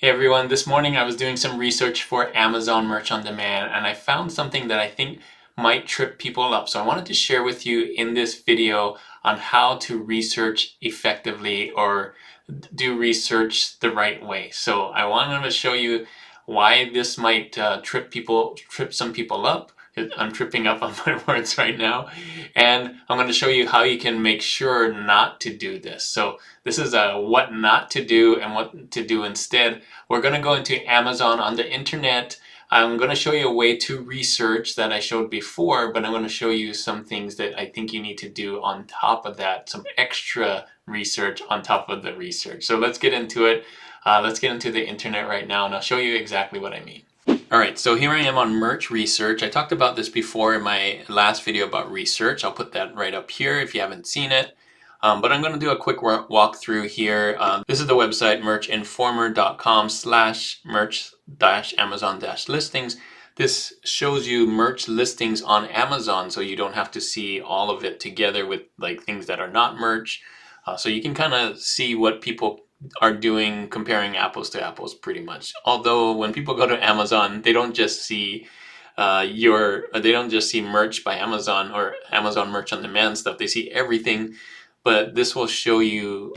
Hey everyone, this morning I was doing some research for Amazon Merch on Demand and I found something that I think might trip people up. So I wanted to share with you in this video on how to research effectively or do research the right way. So I wanted to show you why this might trip some people up. I'm tripping up on my words right now. And I'm going to show you how you can make sure not to do this. So this is a what not to do and what to do instead. We're going to go into Amazon on the internet. I'm going to show you a way to research that I showed before, but I'm going to show you some things that I think you need to do on top of that, some extra research on top of the research. So let's get into it. Let's get into the internet right now and I'll show you exactly what I mean. Alright, so here I am on merch research. I talked about this before in my last video about research. I'll put that right up here if you haven't seen it. But I'm going to do a quick walkthrough here. This is the website merchinformer.com/merch-amazon-listings. This shows you merch listings on Amazon, so you don't have to see all of it together with like things that are not merch. So you can kind of see what people are doing, comparing apples to apples pretty much. Although when people go to Amazon, they don't just see they don't just see merch by Amazon or Amazon Merch on Demand stuff. They see everything, but this will show you,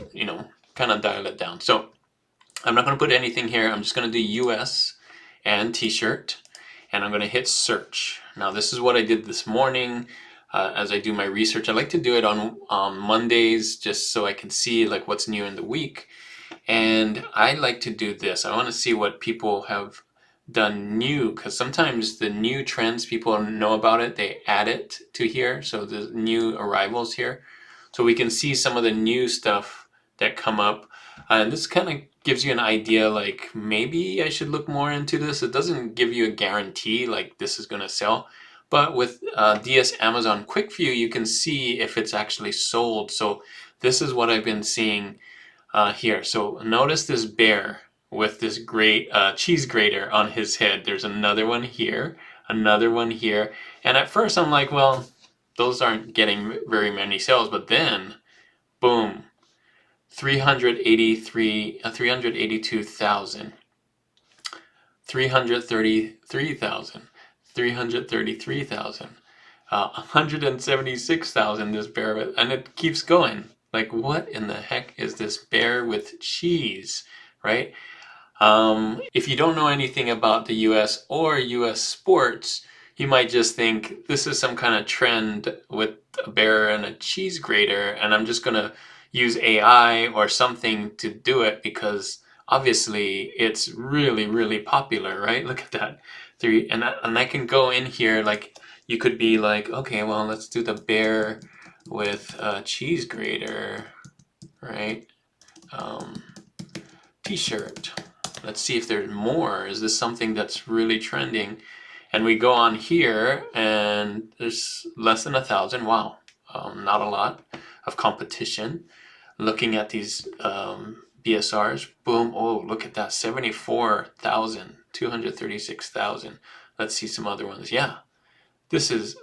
kind of dial it down. So I'm not going to put anything here. I'm just going to do US and t-shirt, and I'm going to hit search. Now this is what I did this morning. As I do my research, I like to do it on Mondays just so I can see like what's new in the week. And I like to do this. I want to see what people have done new, because sometimes the new trends, people know about it, they add it to here. So the new arrivals here. So we can see some of the new stuff that come up. And this kind of gives you an idea, like maybe I should look more into this. It doesn't give you a guarantee like this is going to sell. But with DS Amazon Quick View, you can see if it's actually sold. So this is what I've been seeing here. So notice this bear with this great cheese grater on his head. There's another one here, another one here. And at first I'm like, well, those aren't getting very many sales. But then, boom, 382,000, 333,000, 333,000, 176,000 this bear, and it keeps going. Like, what in the heck is this bear with cheese, right? If you don't know anything about the US or US sports, you might just think this is some kind of trend with a bear and a cheese grater, and I'm just gonna use AI or something to do it because obviously it's really, really popular, right? Look at that. And I can go in here, like, you could be like, okay, well, let's do the bear with a cheese grater, right? T-shirt. Let's see if there's more. Is this something that's really trending? And we go on here and there's less than 1,000. Wow, not a lot of competition. Looking at these BSRs, boom, oh, look at that, 74,000, 236,000. Let's see some other ones. Yeah, this is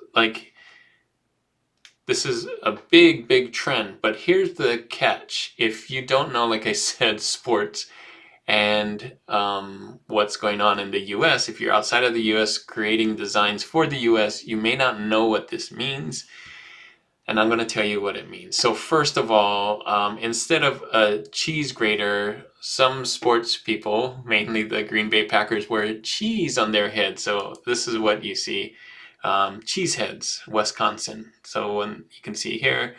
a big, big trend. But here's the catch. If you don't know, like I said, sports and what's going on in the US, if you're outside of the US creating designs for the US, you may not know what this means. And I'm going to tell you what it means. So first of all, instead of a cheese grater, some sports people, mainly the Green Bay Packers, wear cheese on their head. So this is what you see. Cheeseheads, Wisconsin. So when you can see here,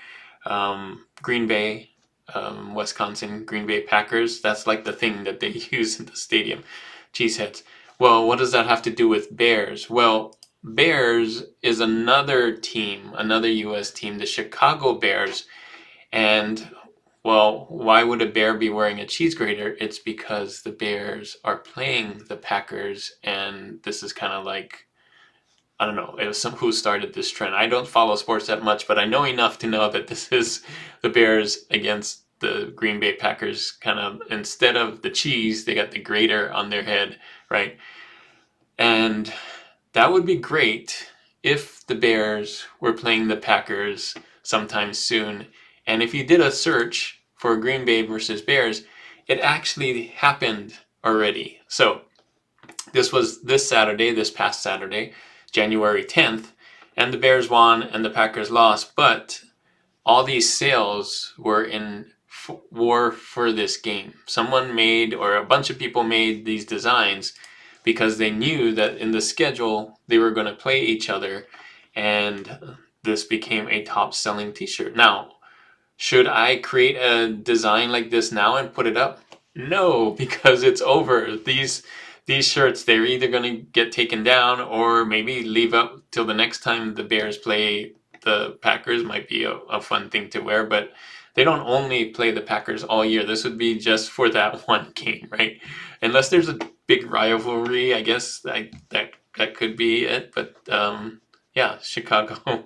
Green Bay, Wisconsin, Green Bay Packers, that's like the thing that they use in the stadium, cheeseheads. Well, what does that have to do with bears? Well, Bears is another team, another US team, the Chicago Bears. And, well, why would a bear be wearing a cheese grater? It's because the Bears are playing the Packers, and this is kind of like, I don't know, it was who started this trend. I don't follow sports that much, but I know enough to know that this is the Bears against the Green Bay Packers. Kind of, instead of the cheese, they got the grater on their head, right? And that would be great if the Bears were playing the Packers sometime soon. And if you did a search for Green Bay versus Bears, it actually happened already. So this was this past Saturday, January 10th, and the Bears won and the Packers lost, but all these sales were for this game. Someone made, or a bunch of people made these designs because they knew that in the schedule they were going to play each other, and this became a top selling t-shirt. Now, should I create a design like this now and put it up? No, because it's over. These shirts, they're either going to get taken down or maybe leave up till the next time the Bears play the Packers. Might be a fun thing to wear, but they don't only play the Packers all year. This would be just for that one game, right? Unless there's a big rivalry, I guess that could be it. But yeah, Chicago.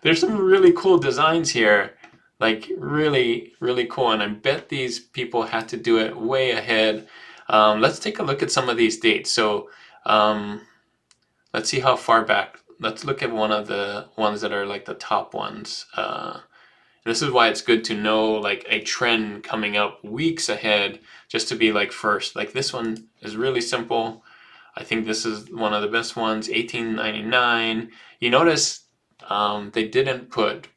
There's some really cool designs here, like really, really cool. And I bet these people had to do it way ahead. Let's take a look at some of these dates. So let's see how far back. Let's look at one of the ones that are like the top ones. This is why it's good to know like a trend coming up weeks ahead, just to be like first. Like this one is really simple. I think this is one of the best ones, $18.99. You notice they didn't put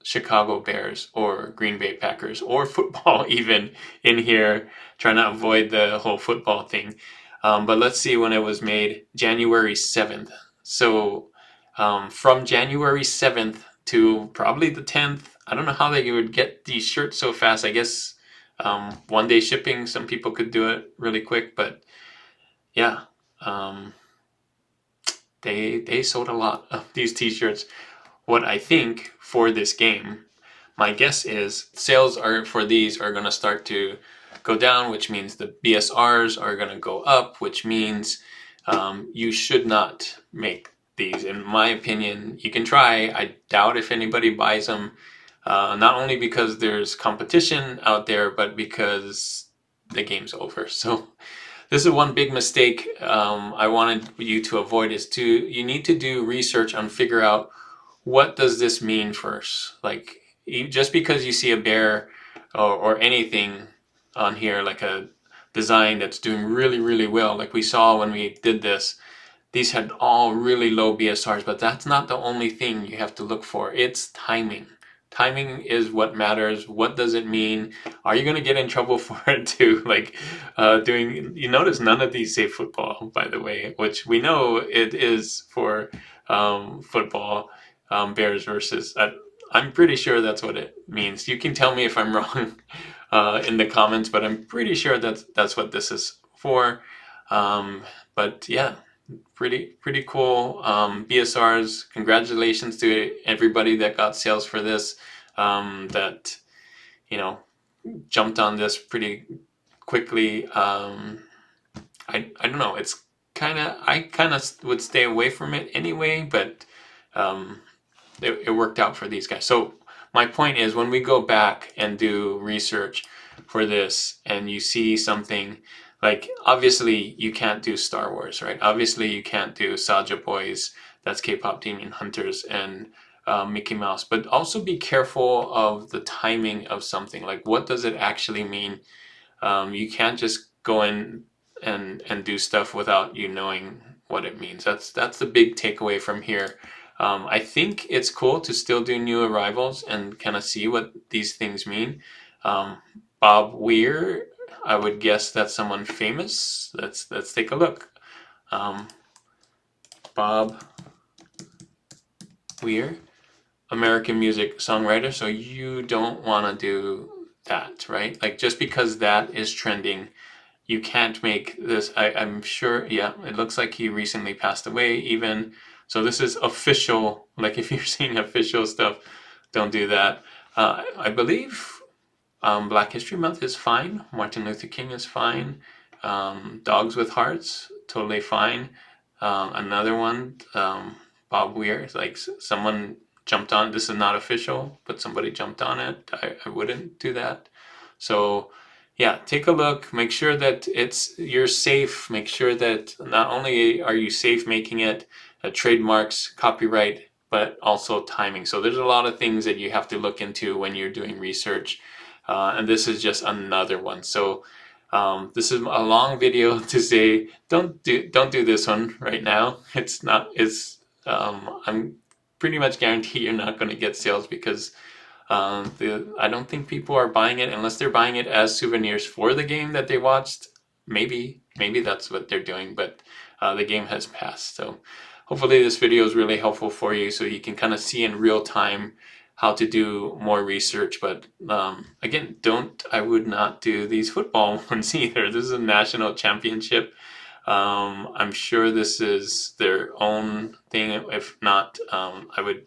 Chicago Bears or Green Bay Packers or football even in here, trying to avoid the whole football thing. But let's see when it was made, January 7th. So from January 7th to probably the 10th, I don't know how they would get these shirts so fast. I guess one day shipping, some people could do it really quick, but yeah, they sold a lot of these t-shirts. What I think for this game, my guess is sales for these are going to start to go down, which means the BSRs are going to go up, which means you should not make these. In my opinion, you can try. I doubt if anybody buys them, not only because there's competition out there, but because the game's over. So this is one big mistake I wanted you to avoid, is you need to do research and figure out, what does this mean first? Like, just because you see a bear or anything on here, like a design that's doing really, really well, like we saw when we did this, these had all really low BSRs, but that's not the only thing you have to look for. It's timing. Timing is what matters. What does it mean? Are you going to get in trouble for it too? Like you notice none of these say football, by the way, which we know it is for football. Bears versus. I'm pretty sure that's what it means. You can tell me if I'm wrong in the comments, but I'm pretty sure that's what this is for. But yeah, pretty cool. BSRs. Congratulations to everybody that got sales for this. That jumped on this pretty quickly. I don't know. It's I kind of would stay away from it anyway, but it worked out for these guys. So my point is, when we go back and do research for this and you see something, like obviously you can't do Star Wars, right? Obviously you can't do Saja Boys, that's K-pop Demon Hunters, and Mickey Mouse. But also be careful of the timing of something. Like, what does it actually mean? You can't just go in and do stuff without you knowing what it means. That's the big takeaway from here. I think it's cool to still do new arrivals and kind of see what these things mean. Bob Weir, I would guess that's someone famous. Let's take a look. Bob Weir, American music songwriter. So you don't want to do that, right? Like, just because that is trending, you can't make this. I'm sure, yeah, it looks like he recently passed away even. So this is official. Like, if you're seeing official stuff, don't do that. I believe Black History Month is fine. Martin Luther King is fine. Dogs with Hearts, totally fine. Another one, Bob Weir, like someone jumped on. This is not official, but somebody jumped on it. I wouldn't do that. So yeah, take a look. Make sure that you're safe. Make sure that not only are you safe making it, trademarks, copyright, but also timing. So there's a lot of things that you have to look into when you're doing research, and this is just another one. So This is a long video to say don't do this one right now. It's not. I'm pretty much guarantee you're not going to get sales because I don't think people are buying it unless they're buying it as souvenirs for the game that they watched. Maybe that's what they're doing, but the game has passed. So hopefully this video is really helpful for you, so you can kind of see in real time how to do more research. But again, I would not do these football ones either. This is a national championship. I'm sure this is their own thing. If not, I would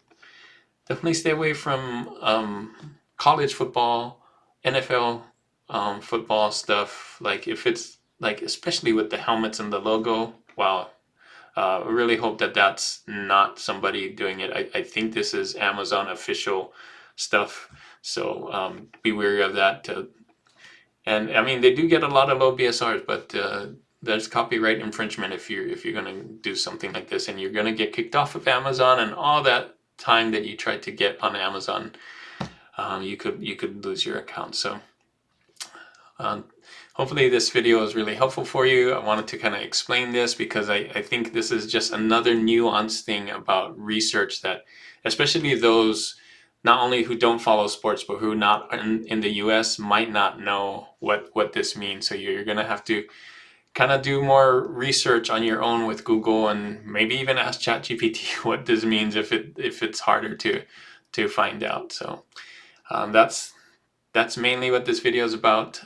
definitely stay away from college football, NFL football stuff. Like if it's like, especially with the helmets and the logo, wow. I really hope that that's not somebody doing it. I think this is Amazon official stuff, so be wary of that. And I mean, they do get a lot of low BSRs, but there's copyright infringement if you're gonna do something like this, and you're gonna get kicked off of Amazon, and all that time that you tried to get on Amazon, you could lose your account. So hopefully this video is really helpful for you. I wanted to kind of explain this because I think this is just another nuanced thing about research that, especially those not only who don't follow sports, but who not in the US might not know what this means. So you're gonna have to kind of do more research on your own with Google, and maybe even ask ChatGPT what this means if it's harder to find out. So that's mainly what this video is about.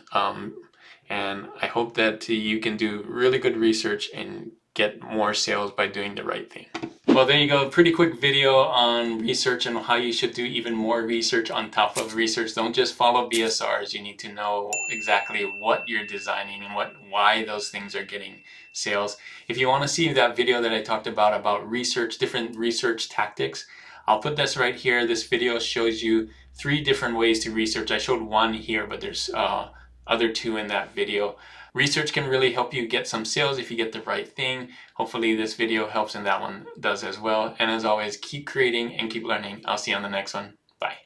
And I hope that you can do really good research and get more sales by doing the right thing. Well, there you go. Pretty quick video on research and how you should do even more research on top of research. Don't just follow BSRs. You need to know exactly what you're designing and why those things are getting sales. If you want to see that video that I talked about research, different research tactics, I'll put this right here. This video shows you 3 different ways to research. I showed one here, but there's other 2 in that video. Research can really help you get some sales if you get the right thing. Hopefully this video helps and that one does as well. And as always, keep creating and keep learning. I'll see you on the next one. Bye.